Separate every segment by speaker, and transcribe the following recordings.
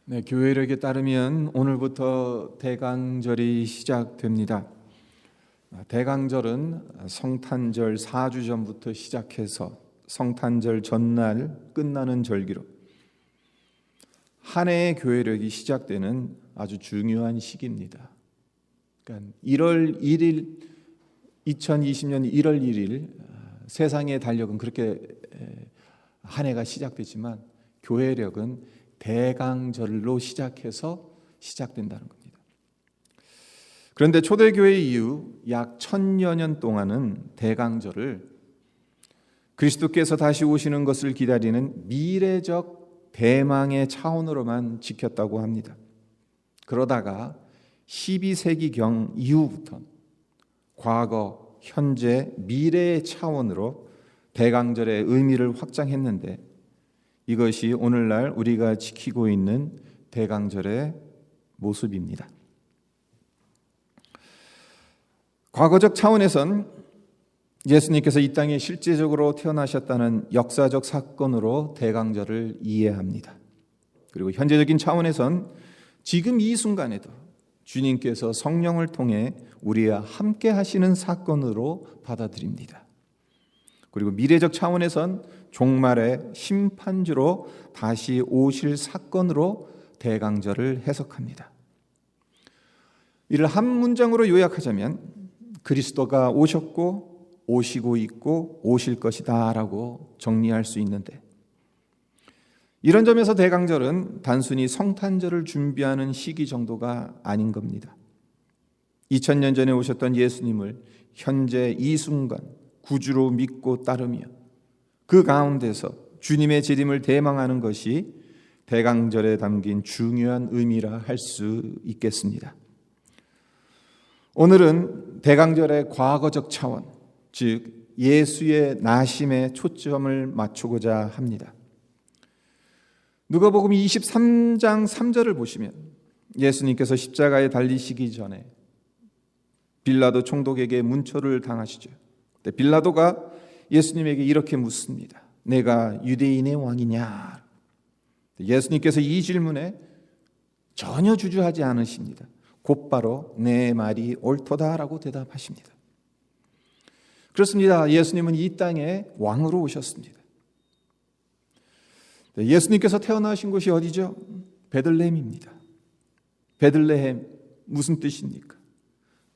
Speaker 1: 네, 교회력에 따르면 오늘부터 대강절이 시작됩니다. 대강절은 성탄절 4주 전부터 시작해서 성탄절 전날 끝나는 절기로 한 해의 교회력이 시작되는 아주 중요한 시기입니다. 그러니까 1월 1일 2020년 1월 1일 세상의 달력은 그렇게 한 해가 시작되지만 교회력은 대강절로 시작해서 시작된다는 겁니다. 그런데 초대교회 이후 약 1000여 년 동안은 대강절을 그리스도께서 다시 오시는 것을 기다리는 미래적 대망의 차원으로만 지켰다고 합니다. 그러다가 12세기경 이후부터 과거, 현재, 미래의 차원으로 대강절의 의미를 확장했는데 이것이 오늘날 우리가 지키고 있는 대강절의 모습입니다. 과거적 차원에선 예수님께서 이 땅에 실제적으로 태어나셨다는 역사적 사건으로 대강절을 이해합니다. 그리고 현재적인 차원에선 지금 이 순간에도 주님께서 성령을 통해 우리와 함께 하시는 사건으로 받아들입니다. 그리고 미래적 차원에선 종말의 심판주로 다시 오실 사건으로 대강절을 해석합니다. 이를 한 문장으로 요약하자면 그리스도가 오셨고 오시고 있고 오실 것이다 라고 정리할 수 있는데, 이런 점에서 대강절은 단순히 성탄절을 준비하는 시기 정도가 아닌 겁니다. 2000년 전에 오셨던 예수님을 현재 이 순간 구주로 믿고 따르며 그 가운데서 주님의 재림을 대망하는 것이 대강절에 담긴 중요한 의미라 할 수 있겠습니다. 오늘은 대강절의 과거적 차원, 즉 예수의 나심에 초점을 맞추고자 합니다. 누가복음 23장 3절을 보시면 예수님께서 십자가에 달리시기 전에 빌라도 총독에게 문초를 당하시죠. 빌라도가 예수님에게 이렇게 묻습니다. 내가 유대인의 왕이냐? 예수님께서 이 질문에 전혀 주저하지 않으십니다. 곧바로 내 말이 옳도다라고 대답하십니다. 그렇습니다. 예수님은 이 땅에 왕으로 오셨습니다. 예수님께서 태어나신 곳이 어디죠? 베들레헴입니다. 베들레헴 무슨 뜻입니까?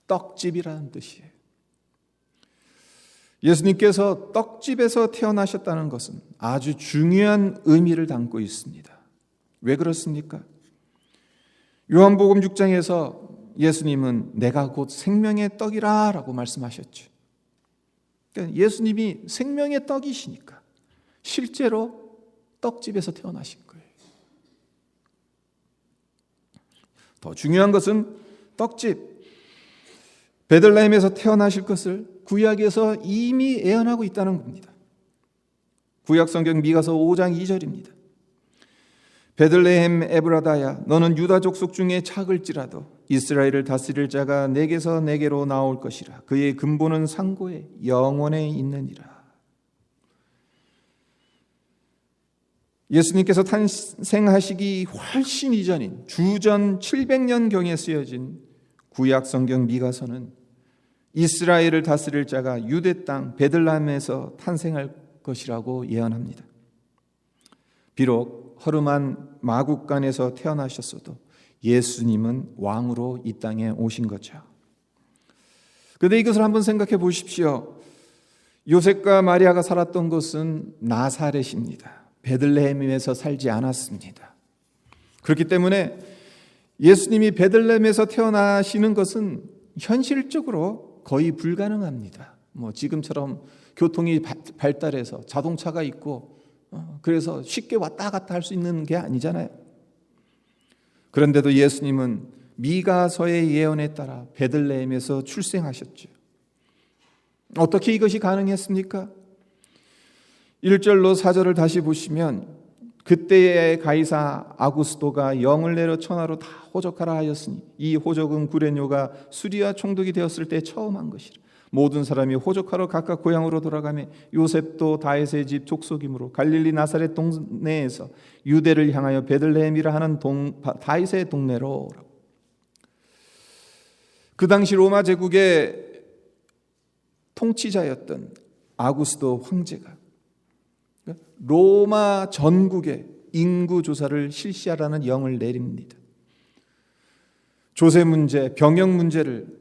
Speaker 1: 떡집이라는 뜻이에요. 예수님께서 떡집에서 태어나셨다는 것은 아주 중요한 의미를 담고 있습니다. 왜 그렇습니까? 요한복음 6장에서 예수님은 내가 곧 생명의 떡이라 라고 말씀하셨죠. 그러니까 예수님이 생명의 떡이시니까 실제로 떡집에서 태어나신 거예요. 더 중요한 것은 떡집, 베들레헴에서 태어나실 것을 구약에서 이미 예언하고 있다는 겁니다. 구약 성경 미가서 5장 2절입니다. 베들레헴 에브라다야, 너는 유다 족속 중에 작을지라도 이스라엘을 다스릴 자가 내게서 내게로 나올 것이라. 그의 근본은 상고에 영원에 있느니라. 예수님께서 탄생하시기 훨씬 이전인 주전 700년경에 쓰여진 구약 성경 미가서는 이스라엘을 다스릴 자가 유대 땅 베들레헴에서 탄생할 것이라고 예언합니다. 비록 허름한 마국간에서 태어나셨어도 예수님은 왕으로 이 땅에 오신 거죠. 그런데 이것을 한번 생각해 보십시오. 요셉과 마리아가 살았던 곳은 나사렛입니다. 베들레헴에서 살지 않았습니다. 그렇기 때문에 예수님이 베들레헴에서 태어나시는 것은 현실적으로 거의 불가능합니다. 지금처럼 교통이 발달해서 자동차가 있고 그래서 쉽게 왔다 갔다 할 수 있는 게 아니잖아요. 그런데도 예수님은 미가서의 예언에 따라 베들레헴에서 출생하셨죠. 어떻게 이것이 가능했습니까? 1절로 4절을 다시 보시면 그때의 가이사 아구스도가 영을 내려 천하로 다 호적하라 하였으니 이 호적은 구레뇨가 수리아 총독이 되었을 때 처음 한 것이라. 모든 사람이 호적하러 각각 고향으로 돌아가며 요셉도 다윗의 집 족속이므로 갈릴리 나사렛 동네에서 유대를 향하여 베들레헴이라 하는 다윗의 동네로. 그 당시 로마 제국의 통치자였던 아구스도 황제가 로마 전국에 인구 조사를 실시하라는 영을 내립니다. 조세 문제, 병역 문제를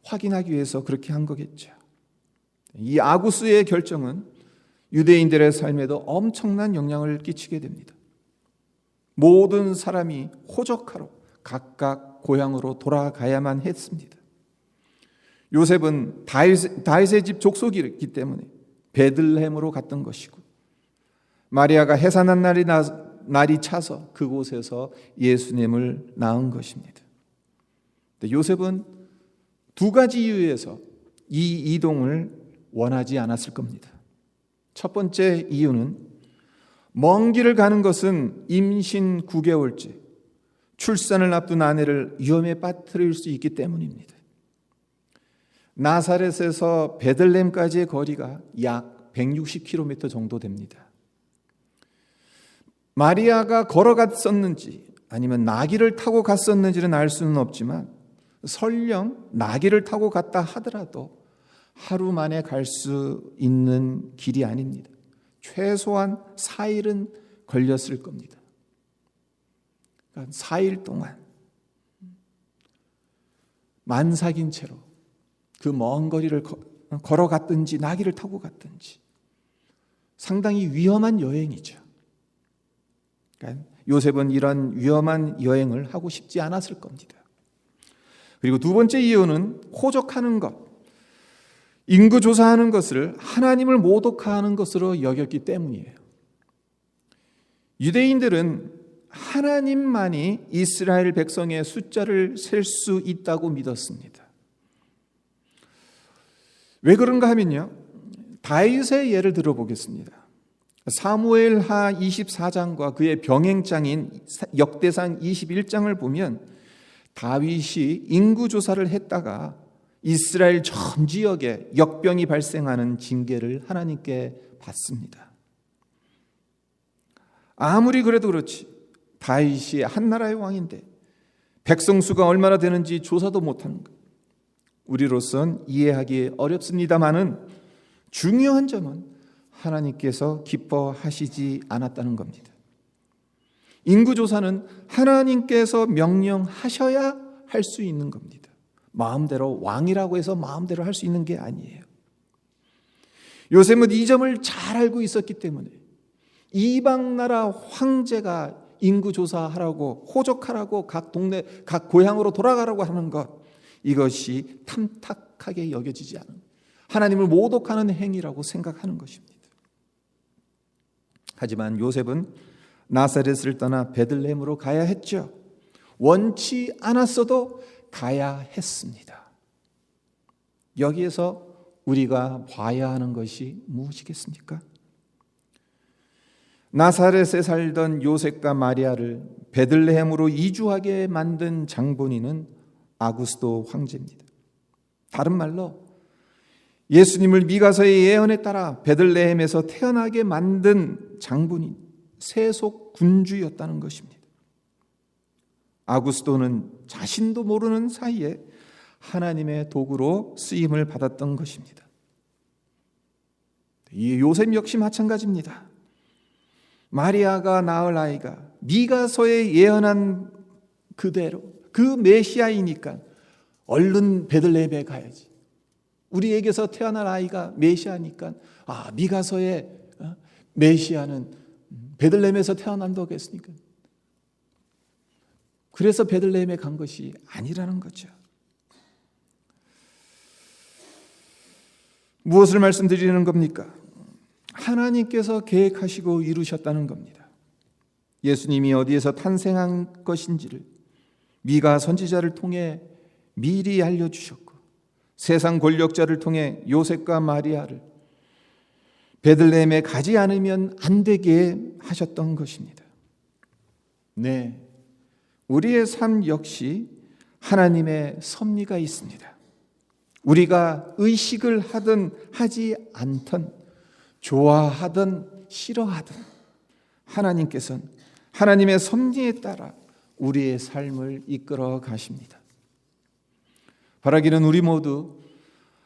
Speaker 1: 확인하기 위해서 그렇게 한 거겠죠. 이 아구스의 결정은 유대인들의 삶에도 엄청난 영향을 끼치게 됩니다. 모든 사람이 호적하러 각각 고향으로 돌아가야만 했습니다. 요셉은 다윗의 집 족속이기 때문에 베들레헴으로 갔던 것이고, 마리아가 해산한 날이 차서 그곳에서 예수님을 낳은 것입니다. 요셉은 두 가지 이유에서 이 이동을 원하지 않았을 겁니다. 첫 번째 이유는 먼 길을 가는 것은 임신 9개월째 출산을 앞둔 아내를 위험에 빠뜨릴 수 있기 때문입니다. 나사렛에서 베들레헴까지의 거리가 약 160km 정도 됩니다. 마리아가 걸어갔었는지 아니면 나귀를 타고 갔었는지는 알 수는 없지만 설령 나귀를 타고 갔다 하더라도 하루 만에 갈 수 있는 길이 아닙니다. 최소한 4일은 걸렸을 겁니다. 그러니까 4일 동안 만삭인 채로 그 먼 거리를 걸어갔든지 나귀를 타고 갔든지 상당히 위험한 여행이죠. 그러니까 요셉은 이런 위험한 여행을 하고 싶지 않았을 겁니다. 그리고 두 번째 이유는 호적하는 것, 인구 조사하는 것을 하나님을 모독하는 것으로 여겼기 때문이에요. 유대인들은 하나님만이 이스라엘 백성의 숫자를 셀 수 있다고 믿었습니다. 왜 그런가 하면요, 다윗의 예를 들어보겠습니다. 사무엘하 24장과 그의 병행장인 역대상 21장을 보면 다윗이 인구조사를 했다가 이스라엘 전 지역에 역병이 발생하는 징계를 하나님께 받습니다. 아무리 그래도 그렇지 다윗이 한 나라의 왕인데 백성 수가 얼마나 되는지 조사도 못하는 것, 우리로선 이해하기 어렵습니다마는 중요한 점은 하나님께서 기뻐하시지 않았다는 겁니다. 인구조사는 하나님께서 명령하셔야 할 수 있는 겁니다. 마음대로, 왕이라고 해서 마음대로 할 수 있는 게 아니에요. 요셉은 이 점을 잘 알고 있었기 때문에 이방 나라 황제가 인구조사하라고, 호적하라고, 각 동네, 각 고향으로 돌아가라고 하는 것, 이것이 탐탁하게 여겨지지 않은, 하나님을 모독하는 행위라고 생각하는 것입니다. 하지만 요셉은 나사렛을 떠나 베들레헴으로 가야 했죠. 원치 않았어도 가야 했습니다. 여기에서 우리가 봐야 하는 것이 무엇이겠습니까? 나사렛에 살던 요셉과 마리아를 베들레헴으로 이주하게 만든 장본인은 아구스도 황제입니다. 다른 말로 예수님을 미가서의 예언에 따라 베들레헴에서 태어나게 만든 장본인, 세속 군주였다는 것입니다. 아구스도는 자신도 모르는 사이에 하나님의 도구로 쓰임을 받았던 것입니다. 이 요셉 역시 마찬가지입니다. 마리아가 낳을 아이가 미가서에 예언한 그대로 그 메시아이니까 얼른 베들레헴에 가야지. 우리에게서 태어날 아이가 메시아니까 미가서의 메시아는 베들레헴에서 태어난다고 했으니까. 그래서 베들레헴에 간 것이 아니라는 거죠. 무엇을 말씀드리는 겁니까? 하나님께서 계획하시고 이루셨다는 겁니다. 예수님이 어디에서 탄생한 것인지를 미가 선지자를 통해 미리 알려주셨고, 세상 권력자를 통해 요셉과 마리아를 베들레헴에 가지 않으면 안 되게 하셨던 것입니다. 네, 우리의 삶 역시 하나님의 섭리가 있습니다. 우리가 의식을 하든 하지 않든, 좋아하든 싫어하든, 하나님께서는 하나님의 섭리에 따라 우리의 삶을 이끌어 가십니다. 바라기는 우리 모두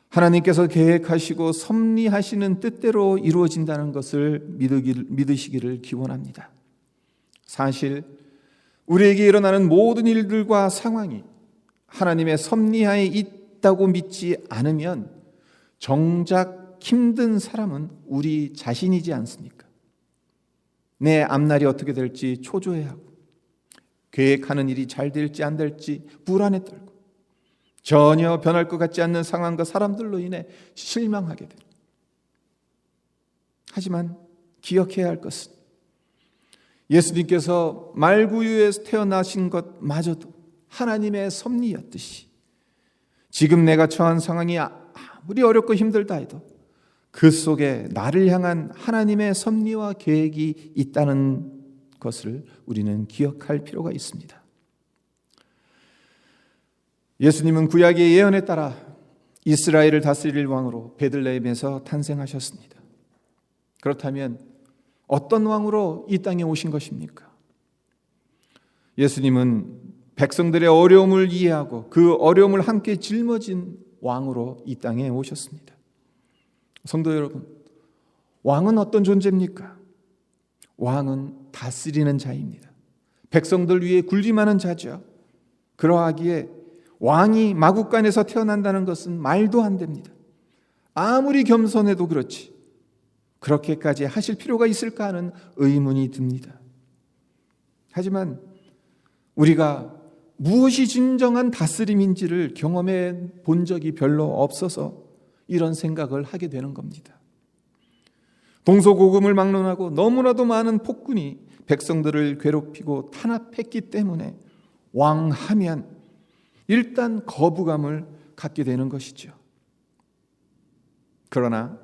Speaker 1: 하나님께서 계획하시고 섭리하시는 뜻대로 이루어진다는 것을 믿으시기를 기원합니다. 사실 우리에게 일어나는 모든 일들과 상황이 하나님의 섭리하에 있다고 믿지 않으면 정작 힘든 사람은 우리 자신이지 않습니까? 내 앞날이 어떻게 될지 초조해하고, 계획하는 일이 잘 될지 안 될지 불안에 떨고, 전혀 변할 것 같지 않는 상황과 사람들로 인해 실망하게 됩니다. 하지만 기억해야 할 것은 예수님께서 말구유에서 태어나신 것마저도 하나님의 섭리였듯이 지금 내가 처한 상황이 아무리 어렵고 힘들다 해도 그 속에 나를 향한 하나님의 섭리와 계획이 있다는 것을 우리는 기억할 필요가 있습니다. 예수님은 구약의 예언에 따라 이스라엘을 다스릴 왕으로 베들레헴에서 탄생하셨습니다. 그렇다면 어떤 왕으로 이 땅에 오신 것입니까? 예수님은 백성들의 어려움을 이해하고 그 어려움을 함께 짊어진 왕으로 이 땅에 오셨습니다. 성도 여러분, 왕은 어떤 존재입니까? 왕은 다스리는 자입니다. 백성들 위에 군림하는 자죠. 그러하기에 왕이 마구간에서 태어난다는 것은 말도 안 됩니다. 아무리 겸손해도 그렇지 그렇게까지 하실 필요가 있을까 하는 의문이 듭니다. 하지만 우리가 무엇이 진정한 다스림인지를 경험해 본 적이 별로 없어서 이런 생각을 하게 되는 겁니다. 동서고금을 막론하고 너무나도 많은 폭군이 백성들을 괴롭히고 탄압했기 때문에 왕하면 일단 거부감을 갖게 되는 것이죠. 그러나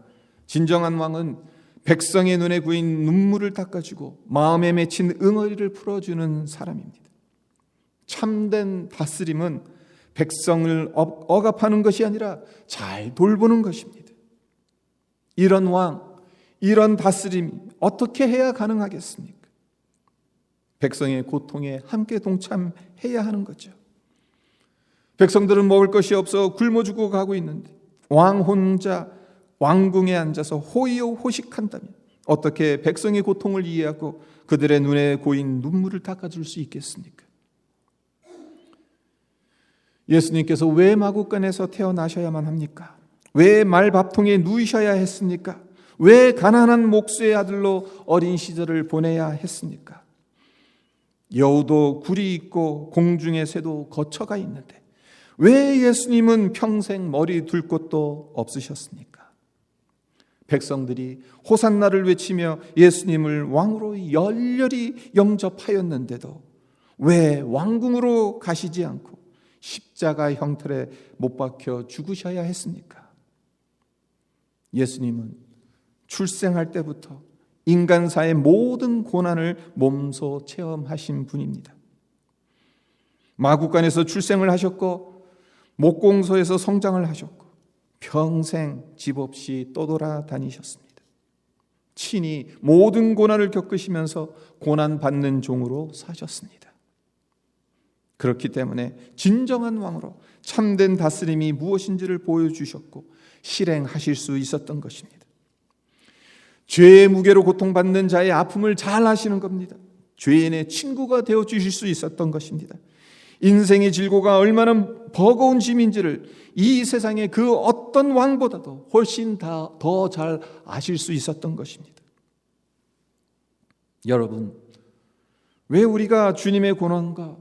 Speaker 1: 진정한 왕은 백성의 눈에 고인 눈물을 닦아주고 마음에 맺힌 응어리를 풀어주는 사람입니다. 참된 다스림은 백성을 억압하는 것이 아니라 잘 돌보는 것입니다. 이런 왕, 이런 다스림이 어떻게 해야 가능하겠습니까? 백성의 고통에 함께 동참해야 하는 거죠. 백성들은 먹을 것이 없어 굶어 죽어 가고 있는데 왕 혼자 왕궁에 앉아서 호의호식한다면 어떻게 백성의 고통을 이해하고 그들의 눈에 고인 눈물을 닦아줄 수 있겠습니까? 예수님께서 왜 마구간에서 태어나셔야만 합니까? 왜 말밥통에 누이셔야 했습니까? 왜 가난한 목수의 아들로 어린 시절을 보내야 했습니까? 여우도 굴이 있고 공중의 새도 거처가 있는데 왜 예수님은 평생 머리 둘 곳도 없으셨습니까? 백성들이 호산나를 외치며 예수님을 왕으로 열렬히 영접하였는데도 왜 왕궁으로 가시지 않고 십자가 형틀에 못 박혀 죽으셔야 했습니까? 예수님은 출생할 때부터 인간사의 모든 고난을 몸소 체험하신 분입니다. 마구간에서 출생을 하셨고 목공소에서 성장을 하셨고 평생 집 없이 떠돌아다니셨습니다. 친히 모든 고난을 겪으시면서 고난받는 종으로 사셨습니다. 그렇기 때문에 진정한 왕으로 참된 다스림이 무엇인지를 보여주셨고 실행하실 수 있었던 것입니다. 죄의 무게로 고통받는 자의 아픔을 잘 아시는 겁니다. 죄인의 친구가 되어주실 수 있었던 것입니다. 인생의 질고가 얼마나 버거운 짐인지를 이 세상의 그 어떤 왕보다도 훨씬 더 잘 아실 수 있었던 것입니다. 여러분, 왜 우리가 주님의 고난과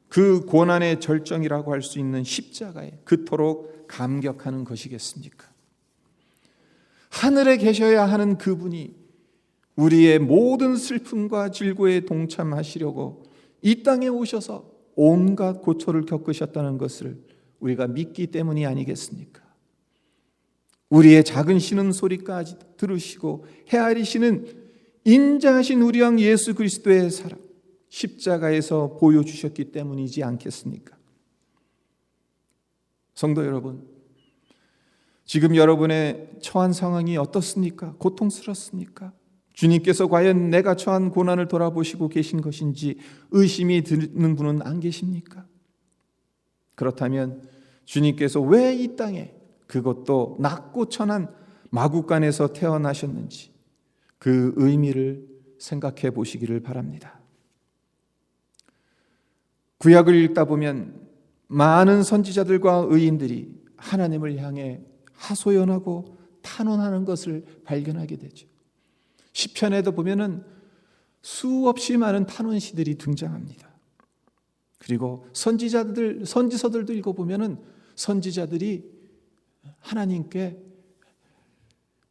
Speaker 1: 그 고난의 절정이라고 할 수 있는 십자가에 그토록 감격하는 것이겠습니까? 하늘에 계셔야 하는 그분이 우리의 모든 슬픔과 질고에 동참하시려고 이 땅에 오셔서 온갖 고초를 겪으셨다는 것을 우리가 믿기 때문이 아니겠습니까? 우리의 작은 신음소리까지 들으시고 헤아리시는 인자하신 우리 왕 예수 그리스도의 사랑, 십자가에서 보여주셨기 때문이지 않겠습니까? 성도 여러분, 지금 여러분의 처한 상황이 어떻습니까? 고통스럽습니까? 주님께서 과연 내가 처한 고난을 돌아보시고 계신 것인지 의심이 드는 분은 안 계십니까? 그렇다면 주님께서 왜 이 땅에, 그것도 낮고 천한 마구간에서 태어나셨는지 그 의미를 생각해 보시기를 바랍니다. 구약을 읽다 보면 많은 선지자들과 의인들이 하나님을 향해 하소연하고 탄원하는 것을 발견하게 되죠. 시편에도 보면은 수없이 많은 탄원시들이 등장합니다. 그리고 선지서들도 읽어보면은 선지자들이 하나님께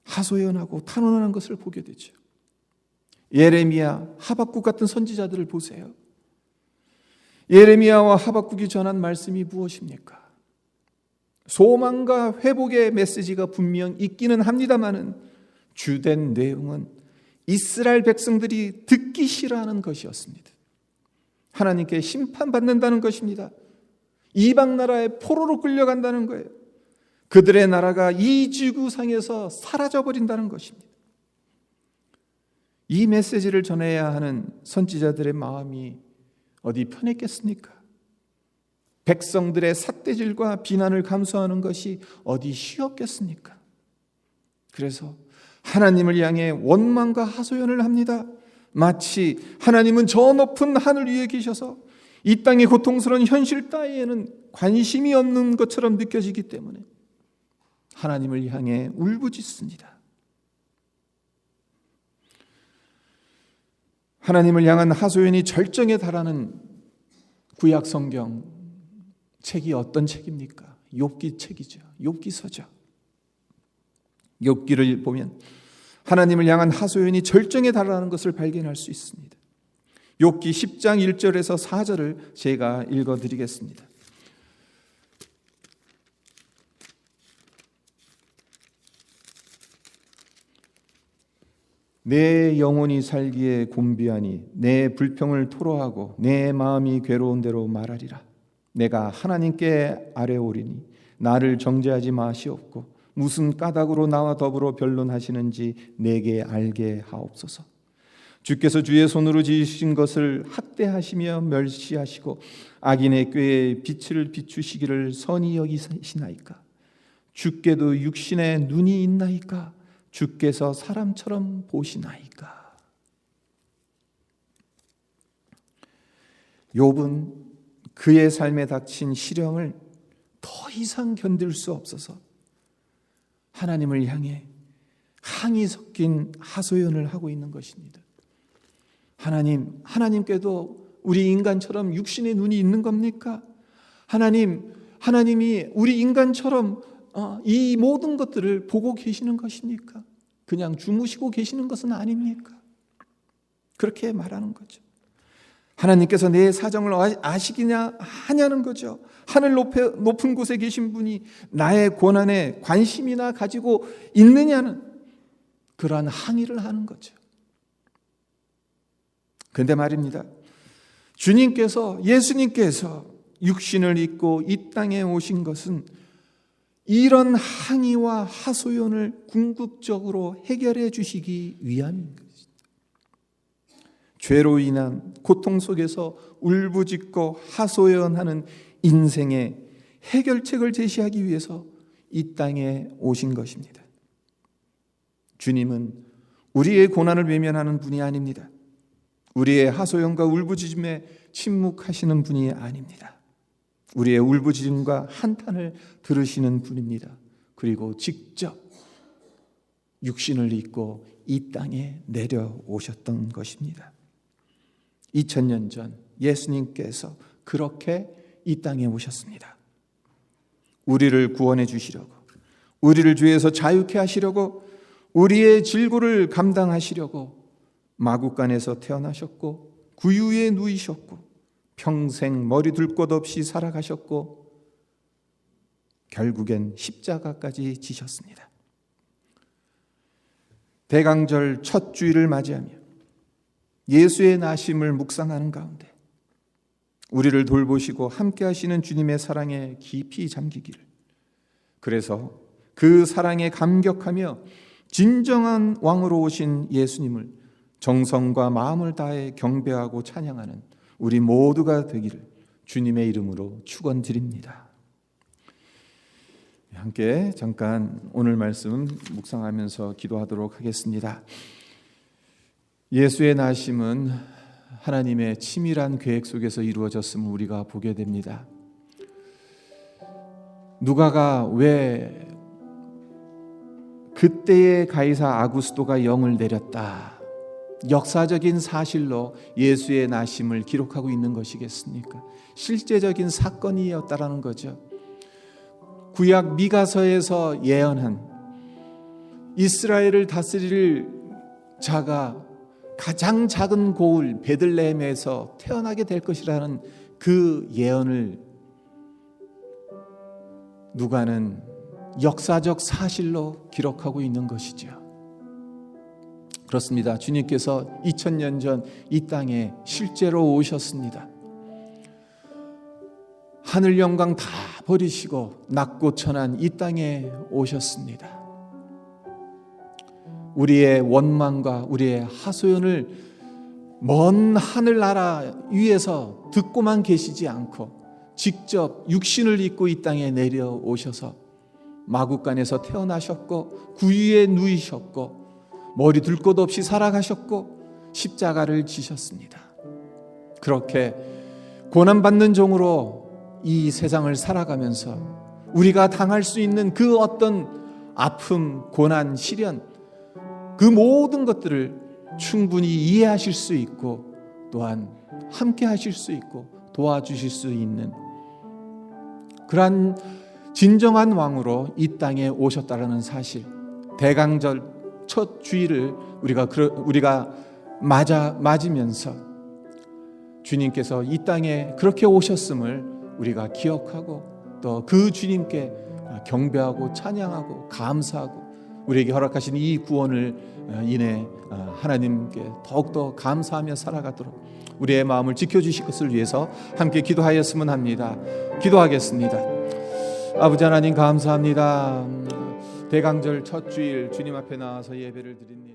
Speaker 1: 하소연하고 탄원하는 것을 보게 되죠. 예레미야, 하박국 같은 선지자들을 보세요. 예레미야와 하박국이 전한 말씀이 무엇입니까? 소망과 회복의 메시지가 분명 있기는 합니다마는 주된 내용은 이스라엘 백성들이 듣기 싫어하는 것이었습니다. 하나님께 심판받는다는 것입니다. 이방 나라에 포로로 끌려간다는 거예요. 그들의 나라가 이 지구상에서 사라져버린다는 것입니다. 이 메시지를 전해야 하는 선지자들의 마음이 어디 편했겠습니까? 백성들의 삿대질과 비난을 감수하는 것이 어디 쉬웠겠습니까? 그래서 하나님을 향해 원망과 하소연을 합니다. 마치 하나님은 저 높은 하늘 위에 계셔서 이 땅의 고통스러운 현실 따위에는 관심이 없는 것처럼 느껴지기 때문에 하나님을 향해 울부짖습니다. 하나님을 향한 하소연이 절정에 달하는 구약 성경 책이 어떤 책입니까? 욥기 책이죠. 욥기서죠. 욥기를 보면 하나님을 향한 하소연이 절정에 달하는 것을 발견할 수 있습니다. 욥기 10장 1절에서 4절을 제가 읽어드리겠습니다. 내 영혼이 살기에 곤비하니 내 불평을 토로하고 내 마음이 괴로운 대로 말하리라. 내가 하나님께 아뢰오리니 나를 정죄하지 마시옵고 무슨 까닭으로 나와 더불어 변론하시는지 내게 알게 하옵소서. 주께서 주의 손으로 지으신 것을 학대하시며 멸시하시고 악인의 꾀에 빛을 비추시기를 선히 여기시나이까? 주께도 육신에 눈이 있나이까? 주께서 사람처럼 보시나이까? 욥은 그의 삶에 닥친 시련을 더 이상 견딜 수 없어서 하나님을 향해 항이 섞인 하소연을 하고 있는 것입니다. 하나님께도 우리 인간처럼 육신의 눈이 있는 겁니까? 하나님이 우리 인간처럼 이 모든 것들을 보고 계시는 것입니까? 그냥 주무시고 계시는 것은 아닙니까? 그렇게 말하는 거죠. 하나님께서 내 사정을 아시기냐 하냐는 거죠. 하늘 높은 곳에 계신 분이 나의 고난에 관심이나 가지고 있느냐는 그러한 항의를 하는 거죠. 그런데 말입니다. 예수님께서 육신을 입고 이 땅에 오신 것은 이런 항의와 하소연을 궁극적으로 해결해 주시기 위함입니다. 죄로 인한 고통 속에서 울부짖고 하소연하는 인생의 해결책을 제시하기 위해서 이 땅에 오신 것입니다. 주님은 우리의 고난을 외면하는 분이 아닙니다. 우리의 하소연과 울부짖음에 침묵하시는 분이 아닙니다. 우리의 울부짖음과 한탄을 들으시는 분입니다. 그리고 직접 육신을 입고 이 땅에 내려오셨던 것입니다. 2000년 전 예수님께서 그렇게 이 땅에 오셨습니다. 우리를 구원해 주시려고, 우리를 죄에서 자유케 하시려고, 우리의 질고를 감당하시려고 마구간에서 태어나셨고 구유에 누이셨고 평생 머리 둘 곳 없이 살아가셨고 결국엔 십자가까지 지셨습니다. 대강절 첫 주일을 맞이하며 예수의 나심을 묵상하는 가운데 우리를 돌보시고 함께 하시는 주님의 사랑에 깊이 잠기기를, 그래서 그 사랑에 감격하며 진정한 왕으로 오신 예수님을 정성과 마음을 다해 경배하고 찬양하는 우리 모두가 되기를 주님의 이름으로 축원드립니다. 함께 잠깐 오늘 말씀 묵상하면서 기도하도록 하겠습니다. 예수의 나심은 하나님의 치밀한 계획 속에서 이루어졌음을 우리가 보게 됩니다. 누가가 왜 그때의 가이사 아구스도가 영을 내렸다, 역사적인 사실로 예수의 나심을 기록하고 있는 것이겠습니까? 실제적인 사건이었다라는 거죠. 구약 미가서에서 예언한 이스라엘을 다스릴 자가 가장 작은 고을 베들레헴에서 태어나게 될 것이라는 그 예언을 누가는 역사적 사실로 기록하고 있는 것이죠. 그렇습니다. 주님께서 2000년 전 이 땅에 실제로 오셨습니다. 하늘 영광 다 버리시고 낮고 천한 이 땅에 오셨습니다. 우리의 원망과 우리의 하소연을 먼 하늘나라 위에서 듣고만 계시지 않고 직접 육신을 입고 이 땅에 내려오셔서 마구간에서 태어나셨고 구유에 누이셨고 머리 둘 곳 없이 살아가셨고 십자가를 지셨습니다. 그렇게 고난받는 종으로 이 세상을 살아가면서 우리가 당할 수 있는 그 어떤 아픔, 고난, 시련, 그 모든 것들을 충분히 이해하실 수 있고 또한 함께 하실 수 있고 도와주실 수 있는 그러한 진정한 왕으로 이 땅에 오셨다라는 사실, 대강절 첫 주일을 우리가 맞으면서 주님께서 이 땅에 그렇게 오셨음을 우리가 기억하고 또 그 주님께 경배하고 찬양하고 감사하고 우리에게 허락하신 이 구원을 인해 하나님께 더욱더 감사하며 살아가도록 우리의 마음을 지켜주실 것을 위해서 함께 기도하였으면 합니다. 기도하겠습니다. 아버지 하나님 감사합니다. 대강절 첫 주일 주님 앞에 나와서 예배를 드립니다.